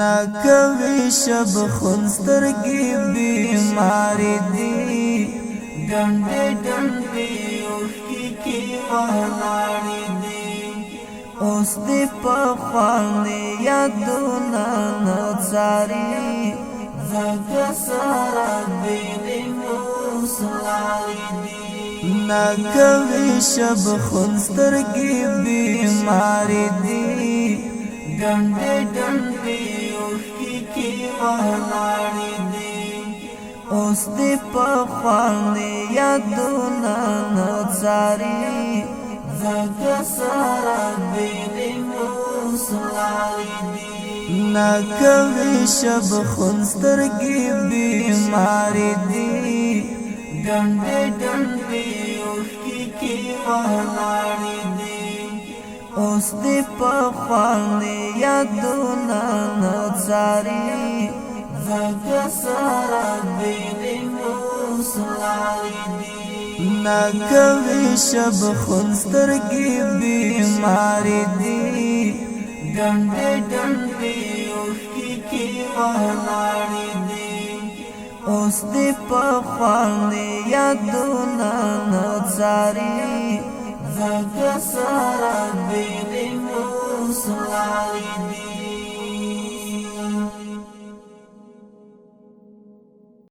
ناکوي شب خونسترګي بیماری دی ډنډې ډنډې اوښکې کې ولاړې دي اوس دې په خواندې یادونه نڅاري زګه سره بېلې موسلارې دي ناکوي شب خونسترګي بیماری دی ډنډې ډنډې اوښکې کې ولاړې دي اوس دې په خواندې یادونه نڅاري زګه سره بېلې موسلارې دي ناکوي شب خونسترګي بیماری دی ډنډې ډنډې اوښکې کې ولاړې دي اوس دې په خواندې یادونه نڅاري زګه سره بېلې موسلارې دي ناکوي شب خونسترګي بیماری دی ډنډې ډنډې اوښکې کې ولاړې دي اوس دې په خواندې یادونه نڅاري زګه سره بېلې موسلارې دي